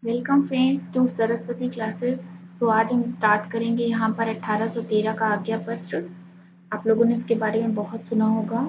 Welcome friends to Saraswati classes. So आज हम start करेंगे यहाँ पर 1813 का आज्ञा पत्र। आप लोगों ने इसके बारे में बहुत सुना होगा।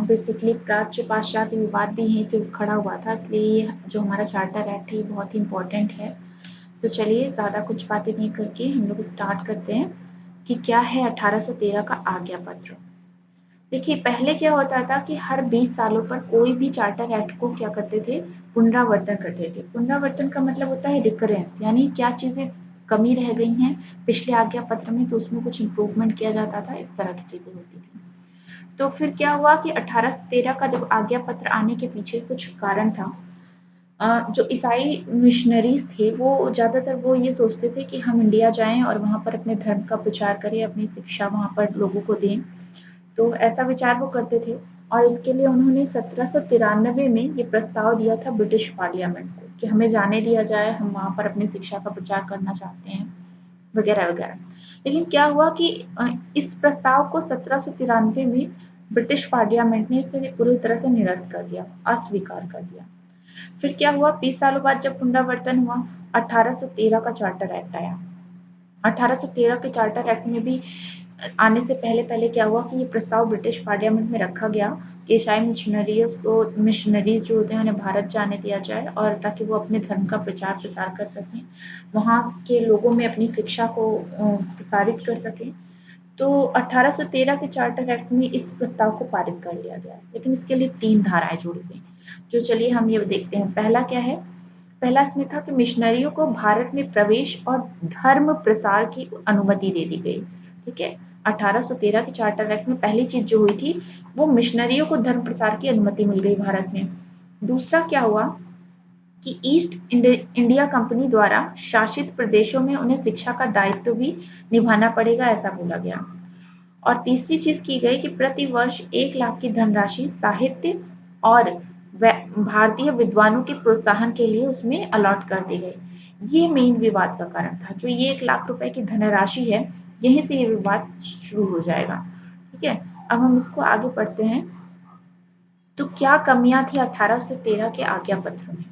बेसिकली प्राच्य पाश्चात्य विवाद भी यहीं से खड़ा हुआ था, इसलिए ये जो हमारा चार्टर एक्ट है ये बहुत ही इम्पोर्टेंट है। सो चलिए ज़्यादा कुछ बातें नहीं करके हम लोग स्टार्ट करते हैं कि क्या है 1813 का आज्ञा पत्र। देखिए, पहले क्या होता था कि हर 20 सालों पर कोई भी चार्टर एक्ट को क्या करते थे, पुनरावर्तन करते थे। पुनरावर्तन का मतलब होता है रिकरेंस, यानी क्या चीज़ें कमी रह गई हैं पिछले आज्ञा पत्र में तो उसमें कुछ इम्प्रूवमेंट किया जाता था, इस तरह की चीज़ें होती थी। तो फिर क्या हुआ कि 1813 का जब आज्ञा पत्र आने के पीछे कुछ कारण था। जो ईसाई मिशनरीज थे वो ज़्यादातर वो ये सोचते थे कि हम इंडिया जाएं और वहाँ पर अपने धर्म का प्रचार करें, अपनी शिक्षा वहाँ पर लोगों को दें। तो ऐसा विचार वो करते थे और इसके लिए उन्होंने 1793 में ये प्रस्ताव दिया था ब्रिटिश पार्लियामेंट को कि हमें जाने दिया जाए, हम वहाँ पर अपनी शिक्षा का प्रचार करना चाहते हैं, वगैरह वगैरह। लेकिन क्या हुआ कि इस प्रस्ताव को 1793 में ब्रिटिश पार्लियामेंट ने इसे पूरी तरह से निरस्त कर दिया, अस्वीकार कर दिया। फिर क्या हुआ, 20 सालों बाद जब पुनरावर्तन हुआ, 1813 का चार्टर एक्ट आया। 1813 के चार्टर एक्ट में भी आने से पहले पहले क्या हुआ कि ये प्रस्ताव ब्रिटिश पार्लियामेंट में रखा गया कि ईसाई मिशनरीज जो होते हैं उन्हें भारत जाने दिया जाए और ताकि वो अपने धर्म का प्रचार प्रसार कर सकें, वहाँ के लोगों में अपनी शिक्षा को प्रसारित कर सकें। तो 1813 के चार्टर एक्ट में इस प्रस्ताव को पारित कर लिया गया, लेकिन इसके लिए 3 धाराएं जोड़ी गई, जो चलिए हम ये देखते हैं। पहला क्या है, पहला इसमें था कि मिशनरियों को भारत में प्रवेश और धर्म प्रसार की अनुमति दे दी गई। ठीक है, 1813 के चार्टर एक्ट में पहली चीज जो हुई थी वो मिशनरियों को धर्म प्रसार की अनुमति मिल गई भारत में। दूसरा क्या हुआ कि ईस्ट इंडिया कंपनी द्वारा शासित प्रदेशों में उन्हें शिक्षा का दायित्व भी निभाना पड़ेगा, ऐसा बोला गया। और तीसरी चीज की गई कि प्रति वर्ष 1 लाख की धनराशि साहित्य और भारतीय विद्वानों के प्रोत्साहन के लिए उसमें अलॉट कर दी गई। ये मेन विवाद का कारण था, जो ये 1 लाख रुपए की धनराशि है, यहीं से ये विवाद शुरू हो जाएगा। ठीक है, अब हम इसको आगे पढ़ते हैं। तो क्या कमियां थी 1813 के आज्ञा पत्र में।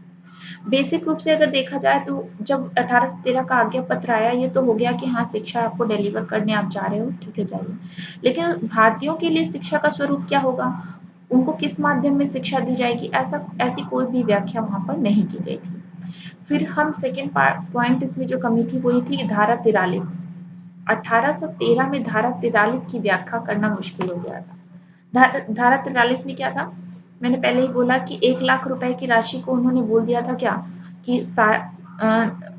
बेसिक रूप से अगर देखा जाए तो जब 1813 का आज्ञा पत्र आया, ये तो हो गया कि हाँ शिक्षा आपको डिलीवर करने आप जा रहे हो, ठीक है जाइए। लेकिन भारतीयों के लिए शिक्षा का स्वरूप क्या होगा, उनको किस माध्यम में शिक्षा दी जाएगी, ऐसी कोई भी व्याख्या वहां पर नहीं की गई थी। फिर हम सेकेंड पॉइंट इसमें जो कमी थी वो ये थी कि धारा 43, 1813 में धारा 43 की व्याख्या करना मुश्किल हो गया था। धारा 43 में क्या था, मैंने पहले ही बोला कि 1 लाख रुपए की राशि को उन्होंने बोल दिया था क्या कि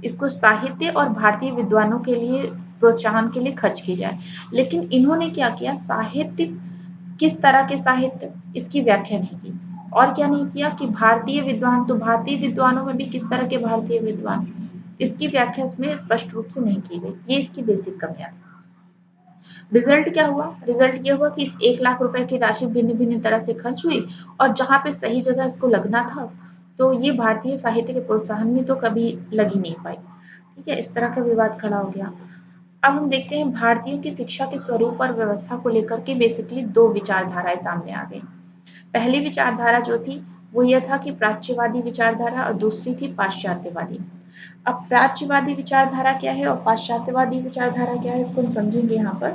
इसको साहित्य और भारतीय विद्वानों के लिए प्रोत्साहन के लिए खर्च की जाए। लेकिन इन्होंने क्या किया, साहित्य किस तरह के साहित्य, इसकी व्याख्या नहीं की। और क्या नहीं किया कि भारतीय विद्वान, तो भारतीय विद्वानों में भी किस तरह के भारतीय विद्वान, इसकी व्याख्या इसमें स्पष्ट रूप से नहीं की गई। ये इसकी बेसिक कमियां थी। रिजल्ट क्या हुआ, रिजल्ट ये हुआ कि इस 1 लाख रुपए की राशि भिन्न भिन्न तरह से खर्च हुई और जहाँ पे सही जगह इसको लगना था तो ये भारतीय साहित्य के प्रोत्साहन में तो कभी लगी नहीं पाई। ठीक है, इस तरह का विवाद खड़ा हो गया। अब हम देखते हैं भारतीयों की शिक्षा के स्वरूप और व्यवस्था को लेकर के बेसिकली 2 विचारधाराएं सामने आ गई। पहली विचारधारा जो थी वो यह था कि प्राच्यवादी विचारधारा और दूसरी थी पाश्चात्यवादी। अब प्राच्यवादी विचारधारा क्या है और पाश्चात्यवादी विचारधारा क्या है, इसको हम समझेंगे यहाँ पर।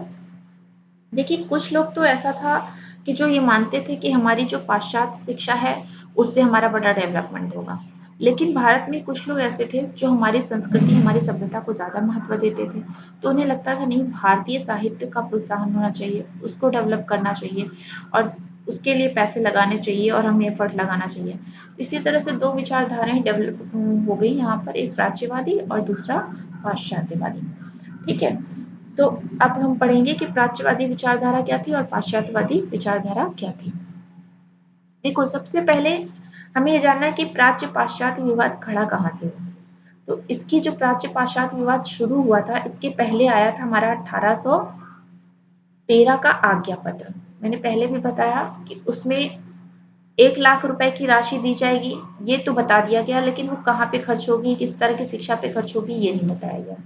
देखिए, कुछ लोग तो ऐसा था कि जो ये मानते थे कि हमारी जो पाश्चात्य शिक्षा है उससे हमारा बड़ा डेवलपमेंट होगा। लेकिन भारत में कुछ लोग ऐसे थे जो हमारी संस्कृति, हमारी सभ्यता को ज़्यादा महत्व देते थे। तो उन्हें लगता था नहीं, भारतीय साहित्य का प्रोत्साहन होना चाहिए, उसको डेवलप करना चाहिए और उसके लिए पैसे लगाने चाहिए और हमें एफर्ट लगाना चाहिए। इसी तरह से 2 विचारधाराएं डेवलप हो गई यहाँ पर, एक प्राच्यवादी और दूसरा पाश्चात्यवादी। ठीक है, तो अब हम पढ़ेंगे कि प्राच्यवादी विचारधारा क्या थी और पाश्चात्यवादी विचारधारा क्या थी। देखो, सबसे पहले हमें ये जानना है कि प्राच्य पाश्चात्य विवाद खड़ा कहाँ से हुआ। तो इसकी जो प्राच्य पाश्चात्य विवाद शुरू हुआ था, इसके पहले आया था हमारा 1813 का आज्ञा पत्र। मैंने पहले भी बताया कि उसमें 1 लाख रुपए की राशि दी जाएगी, ये तो बता दिया गया, लेकिन वो कहाँ पे खर्च होगी, किस तरह की शिक्षा पे खर्च होगी, ये नहीं बताया गया।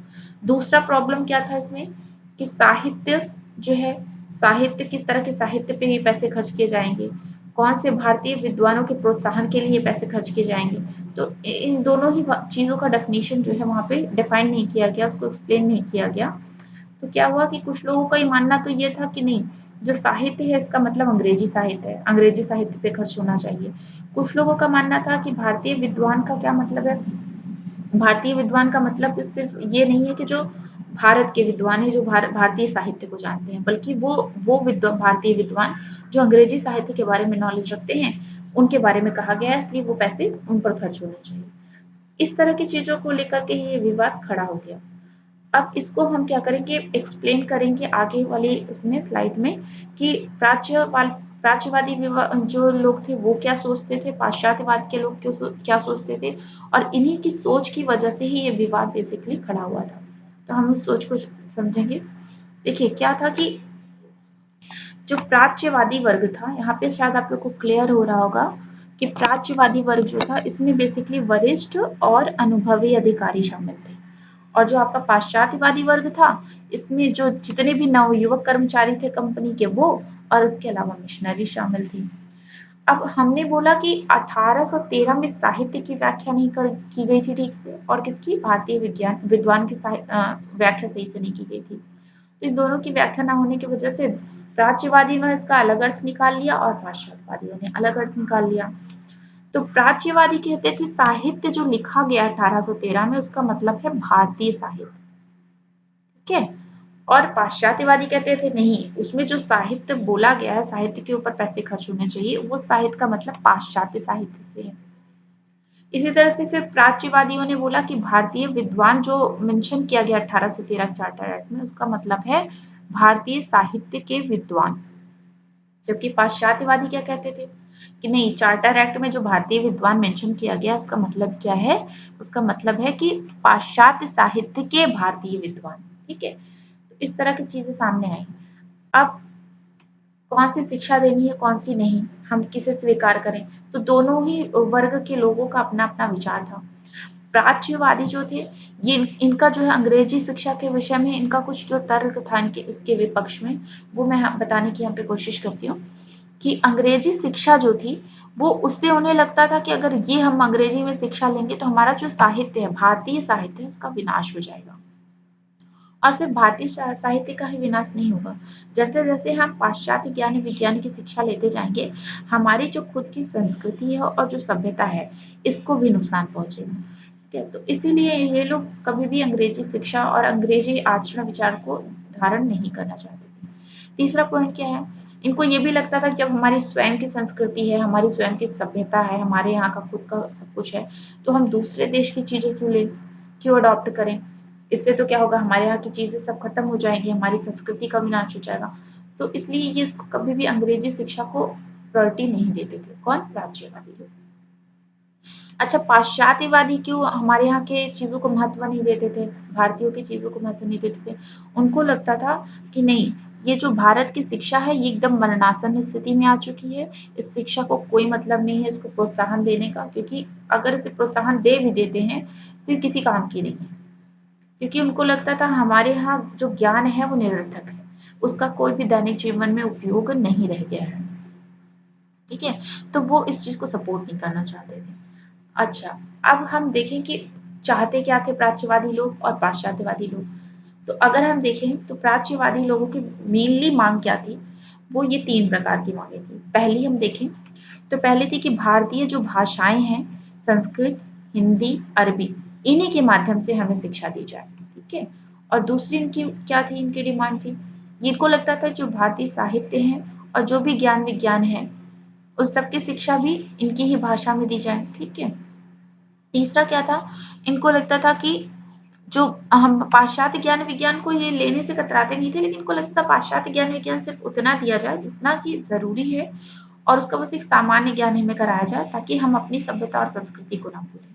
दूसरा प्रॉब्लम क्या था इसमें कि साहित्य जो है, साहित्य किस तरह के साहित्य पे ही पैसे खर्च किए जाएंगे, कौन से भारतीय विद्वानों के प्रोत्साहन के लिए पैसे खर्च किए जाएंगे। तो इन दोनों ही चीज़ों का डेफिनेशन जो है वहाँ पे डिफाइन नहीं किया गया, उसको एक्सप्लेन नहीं किया गया। तो क्या हुआ कि कुछ लोगों का ये मानना तो ये था कि नहीं, जो साहित्य है इसका मतलब अंग्रेजी साहित्य है, अंग्रेजी साहित्य पे खर्च होना चाहिए। कुछ लोगों का मानना था कि भारतीय विद्वान का क्या मतलब है, भारतीय विद्वान का मतलब सिर्फ ये नहीं है कि जो भारत के विद्वान है, जो भारतीय साहित्य को जानते हैं, बल्कि वो विद्वान, भारतीय विद्वान जो अंग्रेजी साहित्य के बारे में नॉलेज रखते हैं, उनके बारे में कहा गया है, इसलिए वो पैसे उन पर खर्च होने चाहिए। इस तरह की चीज़ों को लेकर के ये विवाद खड़ा हो गया। अब इसको हम क्या करेंगे, एक्सप्लेन करेंगे आगे वाली उसमें स्लाइड में कि प्राच्यवादी जो लोग थे वो क्या सोचते थे, पाश्चात्यवाद के लोग क्या सोचते थे, और इन्हीं की सोच की वजह से ही ये विवाद बेसिकली खड़ा हुआ था। तो हम उस सोच को समझेंगे। देखिए क्या था कि जो प्राच्यवादी वर्ग था, यहाँ पे शायद आप लोग को क्लियर हो रहा होगा कि प्राच्यवादी वर्ग जो था इसमें बेसिकली वरिष्ठ और अनुभवी अधिकारी शामिल थे, और जो आपका पाश्चात्यवादी वर्ग था इसमें जो जितने भी नवयुवक कर्मचारी थे कंपनी के वो, और उसके अलावा मिशनरी शामिल थी। अब हमने बोला कि 1813 में साहित्य की व्याख्या नहीं की गई थी ठीक से, और किसकी, भारतीय विद्वान की व्याख्या सही से नहीं की गई थी। तो इन दोनों की व्याख्या न होने की वजह से प्राच्यवादी ने इसका अलग अर्थ निकाल लिया और पाश्चात्यवादियों ने अलग अर्थ निकाल लिया। तो प्राच्यवादी कहते थे साहित्य जो लिखा गया 1813 में उसका मतलब है भारतीय साहित्य, ठीक है। और पाश्चात्यवादी कहते थे नहीं, उसमें जो साहित्य बोला गया है, साहित्य के ऊपर पैसे खर्च होने चाहिए, वो साहित्य का मतलब पाश्चात्य साहित्य से है। इसी तरह से फिर प्राच्यवादियों ने बोला कि भारतीय विद्वान जो मेंशन किया गया 1813 चार्टर एक्ट में, उसका मतलब है भारतीय साहित्य के विद्वान। जबकि पाश्चात्यवादी क्या कहते थे कि नहीं, चार्टर एक्ट में जो भारतीय विद्वान मेंशन किया गया उसका मतलब क्या है, उसका मतलब है कि पाश्चात्य साहित्य के भारतीय विद्वान, ठीक है। तो इस तरह की चीजें सामने आई। अब कौन सी शिक्षा देनी है कौन सी नहीं, हम किसे स्वीकार करें, तो दोनों ही वर्ग के लोगों का अपना अपना विचार था। प्राच्यवादी जो थे ये इनका जो है अंग्रेजी शिक्षा के विषय में इनका कुछ जो तर्क था इनके इसके विपक्ष में, वो मैं बताने की यहाँ पे कोशिश करती हूँ कि अंग्रेजी शिक्षा जो थी वो, उससे उन्हें लगता था कि अगर ये हम अंग्रेजी में शिक्षा लेंगे तो हमारा जो साहित्य है, भारतीय साहित्य है, उसका विनाश हो जाएगा। और सिर्फ भारतीय साहित्य का ही विनाश नहीं होगा, जैसे जैसे हम पाश्चात्य ज्ञान विज्ञान की शिक्षा लेते जाएंगे, हमारी जो खुद की संस्कृति है और जो सभ्यता है इसको भी नुकसान पहुंचेगा, ठीक है। तो इसीलिए ये लोग कभी भी अंग्रेजी शिक्षा और अंग्रेजी आचरण विचार को धारण नहीं करना चाहते थे। तीसरा पॉइंट क्या है, इनको ये भी लगता था कि जब हमारी स्वयं की संस्कृति है, हमारी स्वयं की सभ्यता है, हमारे यहाँ का खुद का सब कुछ है, तो हम दूसरे देश की चीजें क्यों लें, क्यों अडॉप्ट करें। इससे तो क्या होगा, हमारे यहाँ की चीजें सब खत्म हो जाएंगी, हमारी संस्कृति का विनाश हो जाएगा। तो इसलिए ये इसको कभी भी अंग्रेजी शिक्षा को प्रायोरिटी नहीं देते थे, कौन, राज्यवादी लोग। अच्छा, पाश्चात्यवादी क्यों हमारे यहाँ के चीजों को महत्व नहीं देते थे, भारतीयों की चीजों को महत्व नहीं देते थे। उनको लगता था कि नहीं, ये जो भारत की शिक्षा है ये एकदम मरणासन स्थिति में आ चुकी है, इस शिक्षा को कोई मतलब नहीं है इसको प्रोत्साहन देने का, क्योंकि अगर इसे प्रोत्साहन दे भी देते हैं तो ये किसी काम की नहीं है, क्योंकि उनको लगता था हमारे यहाँ जो ज्ञान है वो निरर्थक है, उसका कोई भी दैनिक जीवन में उपयोग नहीं रह गया है, ठीक है। तो वो इस चीज को सपोर्ट नहीं करना चाहते थे। अच्छा, अब हम देखें कि चाहते क्या थे प्राच्यवादी लोग और पाश्चात्यवादी लोग। तो अगर हम देखें तो प्राच्यवादी लोगों की मेनली मांग क्या थी, वो ये 3 प्रकार की मांगे थी। पहली हम देखें तो पहली थी कि भारतीय जो भाषाएं हैं, संस्कृत, हिंदी, अरबी, इन्हीं के माध्यम से हमें शिक्षा दी जाए, ठीक है। और दूसरी इनकी क्या थी, इनकी डिमांड थी, इनको लगता था जो भारतीय साहित्य है और जो भी ज्ञान विज्ञान है उस सब की शिक्षा भी इनकी ही भाषा में दी जाए, ठीक है। तीसरा क्या था, इनको लगता था कि जो हम पाश्चात्य ज्ञान विज्ञान को ये लेने से कतराते नहीं थे, लेकिन इनको लगता था पाश्चात्य ज्ञान विज्ञान सिर्फ उतना दिया जाए जितना कि जरूरी है, और उसका बस एक सामान्य ज्ञान हमें कराया जाए ताकि हम अपनी सभ्यता और संस्कृति को ना भूलें।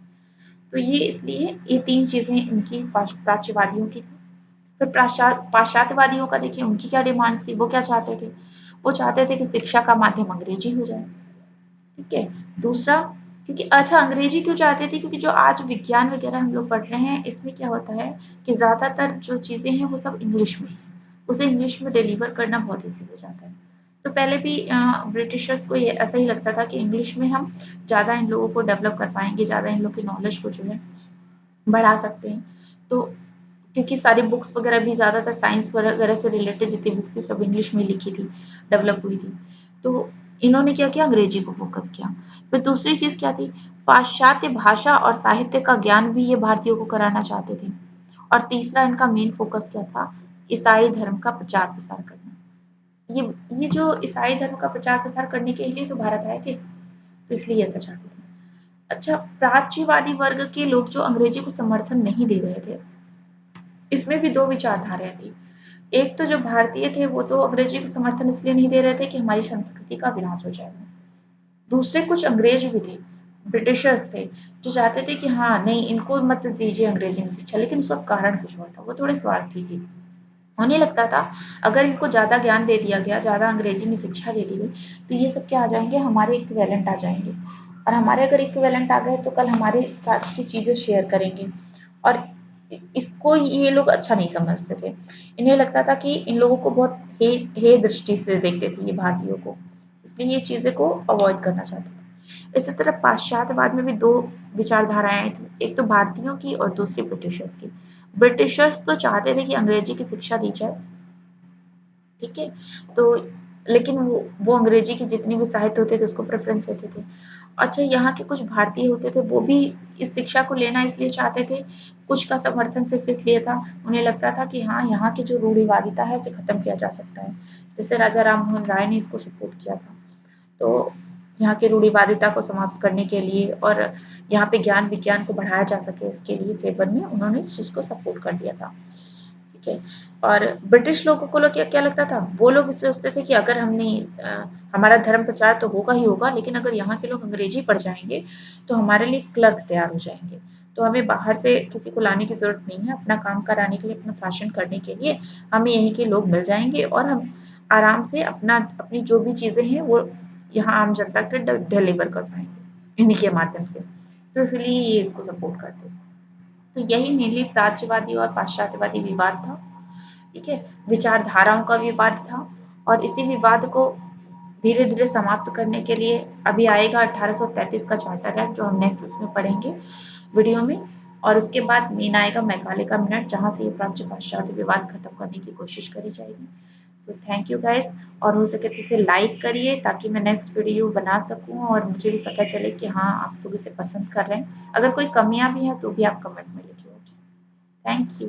तो ये इसलिए ये 3 चीजें इनकी प्राच्यवादियों की थी। फिर पाश्चात्यवादियों का देखिए उनकी क्या डिमांड थी, वो क्या चाहते थे, वो चाहते थे कि शिक्षा का माध्यम अंग्रेजी हो जाए, ठीक है। दूसरा, क्योंकि अच्छा अंग्रेजी क्यों चाहते थे, क्योंकि जो आज विज्ञान वगैरह हम लोग पढ़ रहे हैं इसमें क्या होता है कि ज़्यादातर जो चीज़ें हैं वो सब इंग्लिश में है, उसे इंग्लिश में डिलीवर करना बहुत ईजी हो जाता है, तो पहले भी ब्रिटिशर्स को ये ऐसा ही लगता था कि इंग्लिश में हम ज़्यादा इन लोगों को डेवलप कर पाएँगे, ज़्यादा इन लोग की नॉलेज को जो है बढ़ा सकते हैं। तो क्योंकि सारी बुक्स वगैरह भी ज़्यादातर साइंस वगैरह से रिलेटेड जितनी बुक्स थी सब इंग्लिश में लिखी थी, डेवलप हुई थी। तो इन्होंने क्या किया, अंग्रेजी को फ़ोकस किया। फिर दूसरी चीज़ क्या थी, पाश्चात्य भाषा और साहित्य का ज्ञान भी ये भारतीयों को कराना चाहते थे। और तीसरा इनका मेन फ़ोकस क्या था, ईसाई धर्म का प्रचार-प्रसार करना। ये जो ईसाई धर्म का प्रचार-प्रसार करने के लिए तो भारत आए थे, तो इसलिए ऐसा चाहते थे। अच्छा, प्राच्यवादी वर्ग के लोग जो अंग्रेजी को समर्थन नहीं दे रहे थे, इसमें भी 2 विचारधाराएँ थी। एक तो जो भारतीय थे वो तो अंग्रेजी को समर्थन इसलिए नहीं दे रहे थे कि हमारी संस्कृति का विनाश हो जाएगा। दूसरे कुछ अंग्रेज भी थे, ब्रिटिशर्स थे, जो चाहते थे कि हाँ, नहीं इनको मत दीजिए अंग्रेजी में शिक्षा, लेकिन उसका कारण कुछ और था, वो थोड़े स्वार्थी थे। उन्हें लगता था अगर इनको ज़्यादा ज्ञान दे दिया गया, ज़्यादा अंग्रेजी में शिक्षा दे दी गई, तो ये सब क्या आ जाएँगे, हमारे इक्विवेलेंट आ जाएँगे। और हमारे अगर इक्विवेलेंट आ गए तो कल हमारे साथ की चीज़ें शेयर करेंगे। और इसको ये लोग अच्छा नहीं समझते थे। इन्हें लगता था कि इन लोगों को बहुत हे दृष्टि से देखते थे ये भारतीयों को, इसलिए ये चीज़ें को अवॉइड करना चाहते थे। इसी तरह पाश्चात्यवाद में भी 2 विचारधाराएँ थीं, एक तो भारतीयों की और दूसरी ब्रिटिशर्स की। ब्रिटिशर्स तो चाहते थे कि अंग्रेजी की शिक्षा दी जाए, ठीक है? तो लेकिन वो अंग्रेजी की जितनी भी साहित्य होते थे उसको प्रेफ़रेंस देते थे। अच्छा, यहाँ के कुछ भारतीय होते थे वो भी इस शिक्षा को लेना इसलिए चाहते थे, कुछ का समर्थन सिर्फ़ इसलिए था, उन्हें लगता था कि हाँ, यहाँ की जो रूढ़िवादिता है उसे ख़त्म किया जा सकता है। जैसे राजा राममोहन राय ने इसको सपोर्ट किया था। तो यहाँ की रूढ़िवादिता को समाप्त करने के लिए और यहाँ पे ज्ञान विज्ञान को बढ़ाया जा सके इसके लिए फ़ेवर में उन्होंने इस चीज़ को सपोर्ट कर दिया था। ठीक है? और ब्रिटिश लोगों को क्या क्या लगता था? वो लोग सोचते थे कि अगर हमने हमारा धर्म प्रचार तो होगा ही होगा, लेकिन अगर यहाँ के लोग अंग्रेजी पढ़ जाएँगे, तो हमारे लिए क्लर्क तैयार हो जाएँगे। तो हमें बाहर से किसी को लाने की ज़रूरत नहीं है, अपना काम कराने के लिए, अपना शासन करने के लिए हमें यहीं के लोग मिल जाएँगे और हम आराम से अपनी जो भी चीज़ें हैं, वो यहाँ आम जनता तक डिलीवर कर पाएँगे, इन्हीं के माध्यम से। तो इसलिए ये इसको सपोर्ट करते थे। तो यही मेनली प्राच्यवादी और पाश्चात्यवादी विवाद था, ठीक है? विचारधाराओं का विवाद था और इसी विवाद को धीरे-धीरे समाप्त करने के लिए अभी आएगा 1833 का चार्टर एक्ट जो हम नेक्स्ट उसमें पढ़ेंगे वीडियो में और उसके बाद मेन आएगा मैकाले का मिनट जहाँ से ये प्राच्य-पाश्चात्य विवाद खत्म करने की कोशिश करी जाएगी। सो थैंक यू गाइस और हो सके तो इसे लाइक करिए ताकि मैं नेक्स्ट वीडियो बना सकूँ और मुझे भी पता चले कि हाँ, आप लोग इसे पसंद कर रहे हैं। अगर कोई कमियाँ भी हैं तो भी आप कमेंट में लिखिए। Thank you.